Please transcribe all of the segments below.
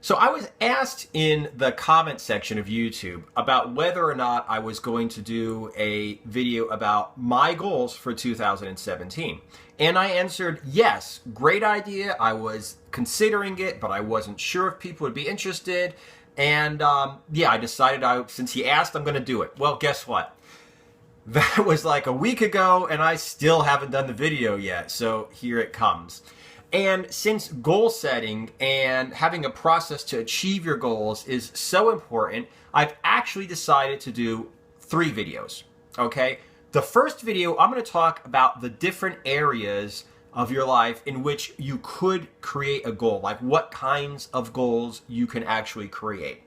So I was asked in the comment section of YouTube about whether or not I was going to do a video about my goals for 2017. And I answered yes, great idea. I was considering it, but I wasn't sure if people would be interested. And yeah, I decided since he asked, I'm going to do it. Well, guess what? That was like a week ago, and I still haven't done the video yet. So here it comes. And since goal setting and having a process to achieve your goals is so important, I've actually decided to do 3 videos, okay? The first video, I'm going to talk about the different areas of your life in which you could create a goal, like what kinds of goals you can actually create.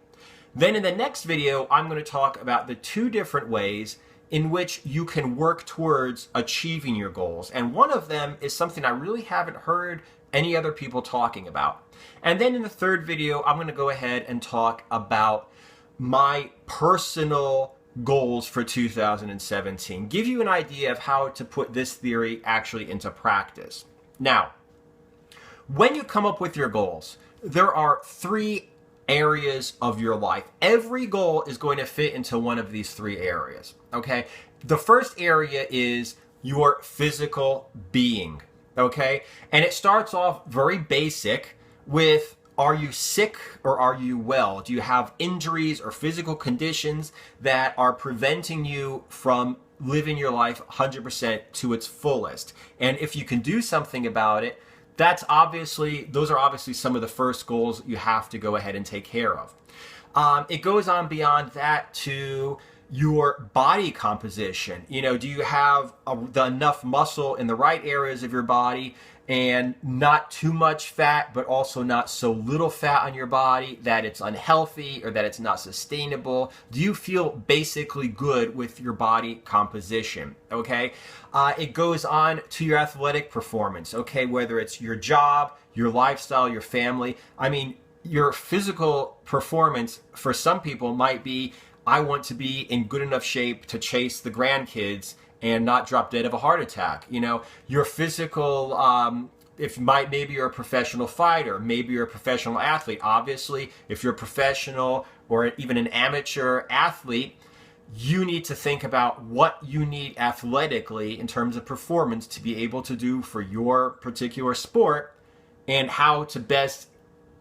Then in the next video, I'm going to talk about the 2 different ways in which you can work towards achieving your goals. And one of them is something I really haven't heard any other people talking about. And then in the third video, I'm going to go ahead and talk about my personal goals for 2017. Give you an idea of how to put this theory actually into practice. Now, when you come up with your goals, there are 3 areas of your life. Every goal is going to fit into one of these 3 areas, okay? The first area is your physical being, okay? And it starts off very basic with, are you sick or are you well? Do you have injuries or physical conditions that are preventing you from living your life 100% to its fullest? And if you can do something about it, those are obviously some of the first goals you have to go ahead and take care of. It goes on beyond that to your body composition. You know, do you have enough muscle in the right areas of your body and not too much fat, but also not so little fat on your body that it's unhealthy or that it's not sustainable? Do you feel basically good with your body composition? Okay. It goes on to your athletic performance. Okay. Whether it's your job, your lifestyle, your family. I mean, your physical performance for some people might be, I want to be in good enough shape to chase the grandkids and not drop dead of a heart attack. You know, your physical, maybe you're a professional fighter, maybe you're a professional athlete. Obviously, if you're a professional or even an amateur athlete, you need to think about what you need athletically in terms of performance to be able to do for your particular sport and how to best,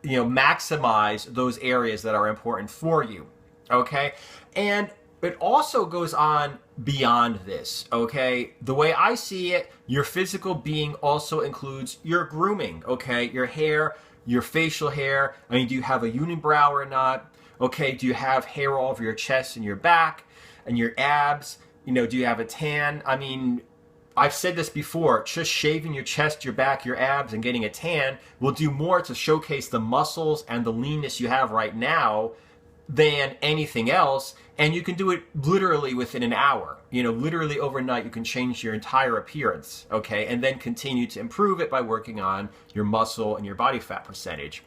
maximize those areas that are important for you. Okay. And it also goes on beyond this, okay? The way I see it, your physical being also includes your grooming, okay? Your hair, your facial hair. I mean, do you have a unibrow or not? Okay, do you have hair all over your chest and your back and your abs? Do you have a tan? I mean, I've said this before, just shaving your chest, your back, your abs, and getting a tan will do more to showcase the muscles and the leanness you have right now than anything else, and you can do it literally within an hour. Literally overnight you can change your entire appearance, okay, and then continue to improve it by working on your muscle and your body fat percentage.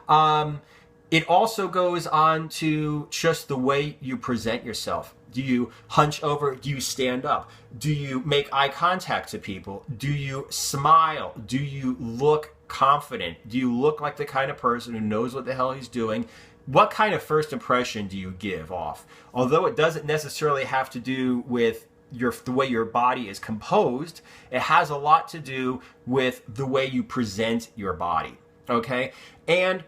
It also goes on to just the way you present yourself. Do you hunch over? Do you stand up? Do you make eye contact to people? Do you smile? Do you look confident? Do you look like the kind of person who knows what the hell he's doing? What kind of first impression do you give off? Although it doesn't necessarily have to do with the way your body is composed, it has a lot to do with the way you present your body, okay? And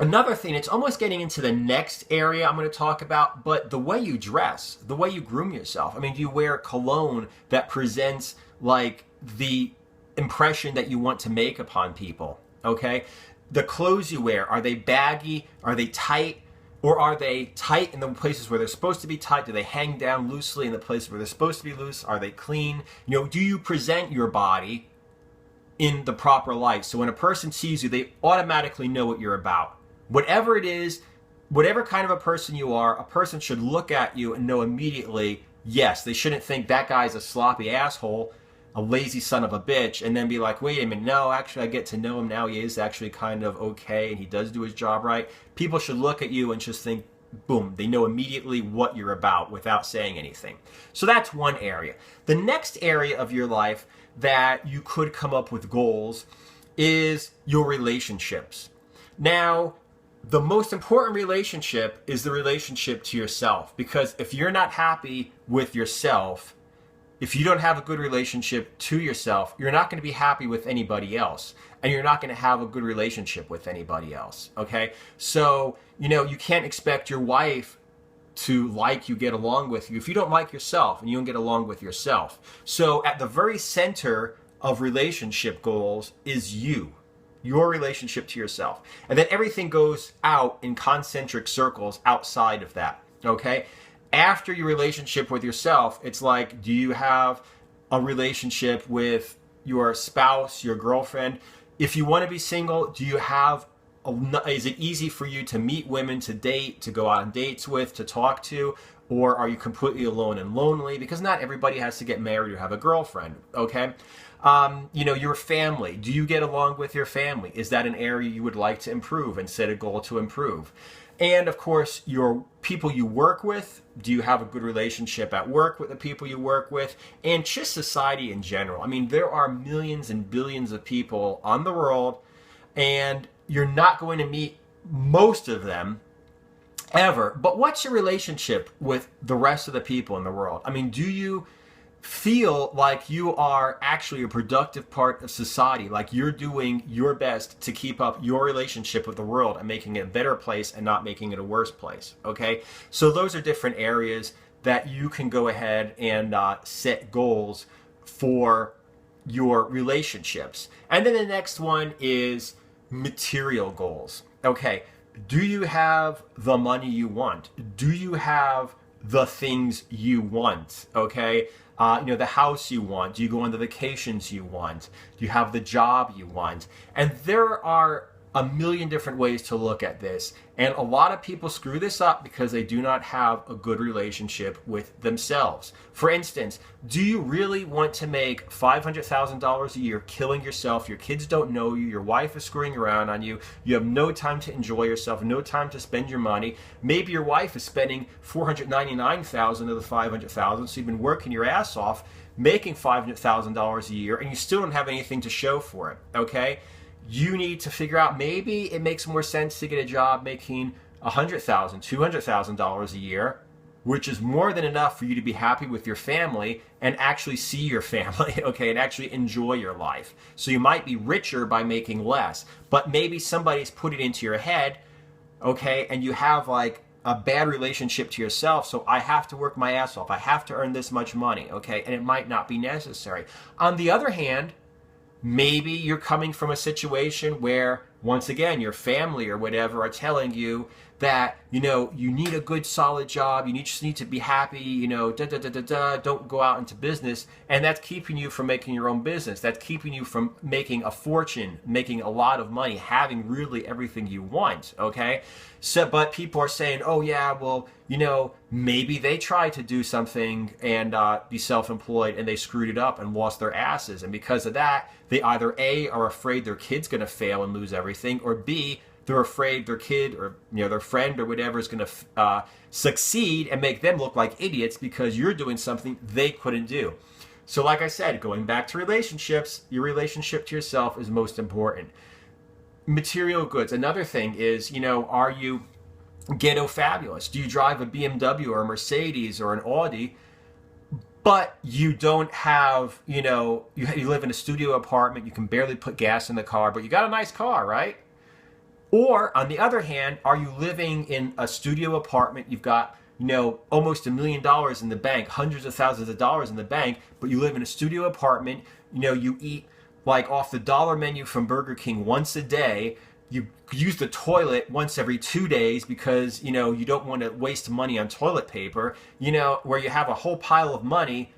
another thing, it's almost getting into the next area I'm going to talk about, but the way you dress, the way you groom yourself. I mean, do you wear cologne that presents like the impression that you want to make upon people, okay? The clothes you wear, are they baggy? Are they tight? Or are they tight in the places where they're supposed to be tight? Do they hang down loosely in the places where they're supposed to be loose? Are they clean? Do you present your body in the proper light? So when a person sees you, they automatically know what you're about. Whatever it is, whatever kind of a person you are, a person should look at you and know immediately, yes, they shouldn't think that guy's a sloppy asshole, a lazy son of a bitch, and then be like, wait a minute, no, actually I get to know him now, he is actually kind of okay, and he does do his job right. People should look at you and just think, boom, they know immediately what you're about without saying anything. So that's one area. The next area of your life that you could come up with goals is your relationships. Now, the most important relationship is the relationship to yourself. Because if you're not happy with yourself, if you don't have a good relationship to yourself, you're not going to be happy with anybody else. And you're not going to have a good relationship with anybody else. Okay? So, you can't expect your wife to like you, get along with you, if you don't like yourself and you don't get along with yourself. So at the very center of relationship goals is your relationship to yourself. And then everything goes out in concentric circles outside of that. Okay? After your relationship with yourself, it's like, do you have a relationship with your spouse, your girlfriend? If you want to be single, do you have is it easy for you to meet women, to date, to go on dates with, to talk to? Or are you completely alone and lonely? Because not everybody has to get married or have a girlfriend, okay? Your family. Do you get along with your family? Is that an area you would like to improve and set a goal to improve? And of course, your people you work with. Do you have a good relationship at work with the people you work with? And just society in general. I mean, there are millions and billions of people on the world, and you're not going to meet most of them ever. But what's your relationship with the rest of the people in the world? I mean, do you feel like you are actually a productive part of society, like you're doing your best to keep up your relationship with the world and making it a better place and not making it a worse place? Okay, so those are different areas that you can go ahead and set goals for your relationships. And then the next one is material goals. Okay, do you have the money you want? Do you have the things you want? Okay, the house you want. Do you go on the vacations you want? Do you have the job you want? And there are a million different ways to look at this. And a lot of people screw this up because they do not have a good relationship with themselves. For instance, do you really want to make $500,000 a year killing yourself? Your kids don't know you. Your wife is screwing around on you. You have no time to enjoy yourself, no time to spend your money. Maybe your wife is spending $499,000 of the $500,000, so you've been working your ass off, making $500,000 a year, and you still don't have anything to show for it, okay? You need to figure out, maybe it makes more sense to get a job making $100,000, $200,000 a year, which is more than enough for you to be happy with your family and actually see your family, okay, and actually enjoy your life. So you might be richer by making less, but maybe somebody's put it into your head, okay, and you have like a bad relationship to yourself, so I have to work my ass off. I have to earn this much money, okay, and it might not be necessary. On the other hand, maybe you're coming from a situation where, once again, your family or whatever are telling you that, you need a good solid job, you just need to be happy, don't go out into business, and that's keeping you from making your own business. That's keeping you from making a fortune, making a lot of money, having really everything you want, okay? So, but people are saying, oh yeah, well, maybe they tried to do something and be self-employed and they screwed it up and lost their asses. And because of that, they either A, are afraid their kid's going to fail and lose everything, or B, they're afraid their kid or their friend or whatever is going to succeed and make them look like idiots because you're doing something they couldn't do. So like I said, going back to relationships, your relationship to yourself is most important. Material goods. Another thing is, are you ghetto fabulous? Do you drive a BMW or a Mercedes or an Audi, but you don't have, you live in a studio apartment, you can barely put gas in the car, but you got a nice car, right? Or, on the other hand, are you living in a studio apartment, you've got, almost $1 million in the bank, hundreds of thousands of dollars in the bank, but you live in a studio apartment, you eat like off the dollar menu from Burger King once a day, you use the toilet once every 2 days because, you don't want to waste money on toilet paper, where you have a whole pile of money,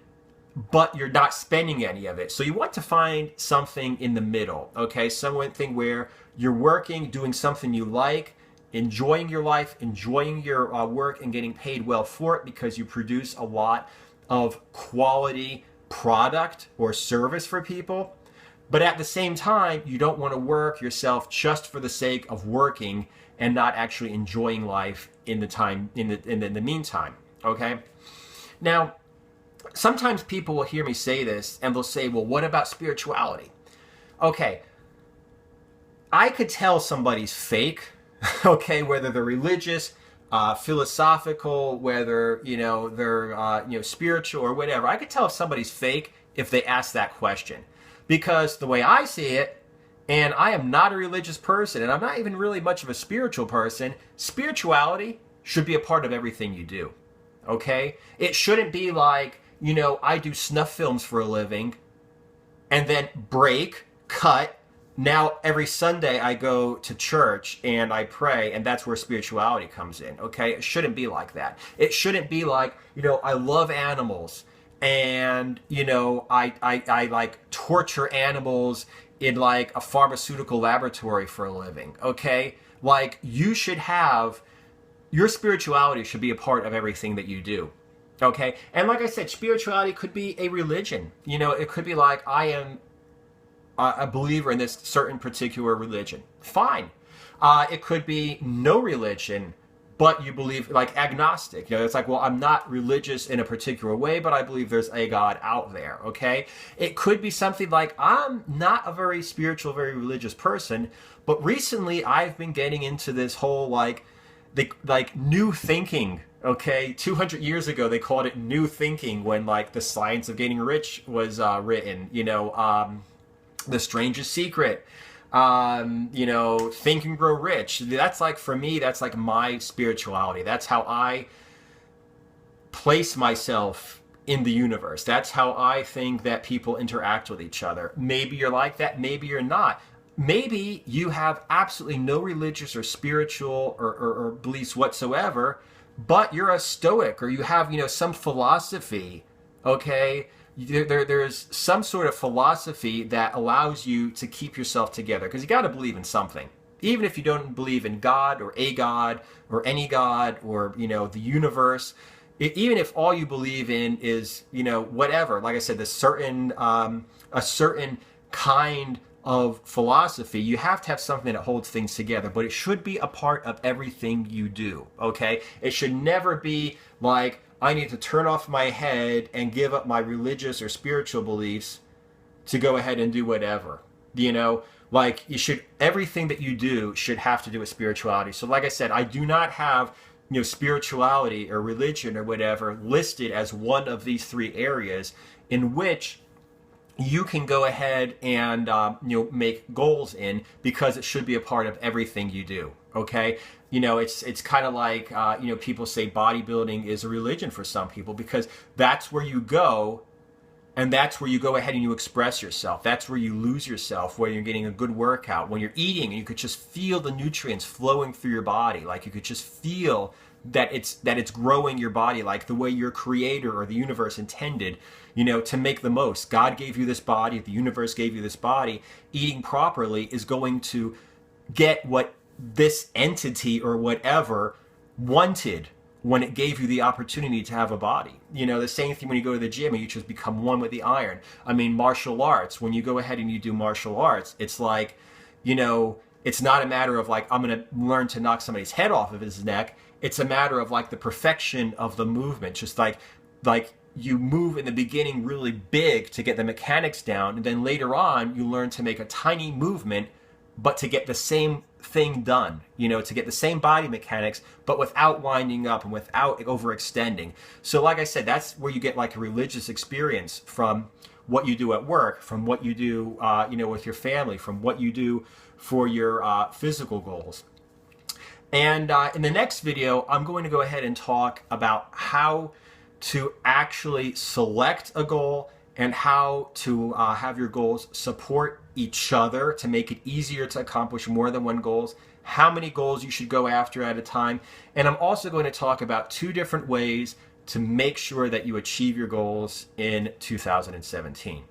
but you're not spending any of it. So you want to find something in the middle, okay? Something where you're working, doing something you like, enjoying your life, enjoying your work, and getting paid well for it because you produce a lot of quality product or service for people. But at the same time, you don't want to work yourself just for the sake of working and not actually enjoying life in the meantime, okay? Now, sometimes people will hear me say this and they'll say, well, what about spirituality? Okay, I could tell somebody's fake Okay, whether they're religious, philosophical, whether they're spiritual or whatever. I could tell if somebody's fake if they ask that question, because the way I see it, and I am not a religious person, and I'm not even really much of a spiritual person. Spirituality should be a part of everything you do. Okay, it shouldn't be like I do snuff films for a living, and then break, cut. Now every Sunday I go to church and I pray, and that's where spirituality comes in. Okay, it shouldn't be like that. It shouldn't be like I love animals, and I like torture animals in like a pharmaceutical laboratory for a living. Okay, like you should have your spirituality should be a part of everything that you do. Okay, and like I said, spirituality could be a religion. It could be like I am a believer in this certain particular religion. Fine. It could be no religion, but you believe, like agnostic. It's like, well, I'm not religious in a particular way, but I believe there's a God out there. Okay. It could be something like, I'm not a very spiritual, very religious person, but recently I've been getting into this whole like new thinking. Okay, 200 years ago they called it new thinking when like The Science of Getting Rich was written. The Strangest Secret, Think and Grow Rich. That's like, for me, that's like my spirituality. That's how I place myself in the universe. That's how I think that people interact with each other. Maybe you're like that, maybe you're not. Maybe you have absolutely no religious or spiritual or beliefs whatsoever, but you're a stoic, or you have, some philosophy, okay? There's some sort of philosophy that allows you to keep yourself together, because you got to believe in something. Even if you don't believe in God or a God or any God or, the universe, even if all you believe in is, whatever, like I said, a certain kind of philosophy, you have to have something that holds things together, but it should be a part of everything you do, okay? It should never be like, I need to turn off my head and give up my religious or spiritual beliefs to go ahead and do whatever. Like everything that you do should have to do with spirituality. So like I said, I do not have, spirituality or religion or whatever listed as one of these three areas in which you can go ahead and make goals in, because it should be a part of everything you do. Okay, it's kind of like people say bodybuilding is a religion for some people, because that's where you go, and that's where you go ahead and you express yourself. That's where you lose yourself, where you're getting a good workout, when you're eating and you could just feel the nutrients flowing through your body, like you could just feel that it's growing your body, like the way your creator or the universe intended, to make the most. God gave you this body, the universe gave you this body. Eating properly is going to get what this entity or whatever wanted when it gave you the opportunity to have a body. The same thing when you go to the gym and you just become one with the iron. I mean, martial arts, when you go ahead and you do martial arts, it's like, it's not a matter of like, I'm going to learn to knock somebody's head off of his neck. It's a matter of like the perfection of the movement. Just like you move in the beginning really big to get the mechanics down, and then later on you learn to make a tiny movement, but to get the same thing done, to get the same body mechanics, but without winding up and without overextending. So like I said, that's where you get like a religious experience from what you do at work, from what you do, with your family, from what you do for your physical goals. And in the next video, I'm going to go ahead and talk about how to actually select a goal and how to have your goals support each other to make it easier to accomplish more than one goals, how many goals you should go after at a time. And I'm also going to talk about 2 different ways to make sure that you achieve your goals in 2017.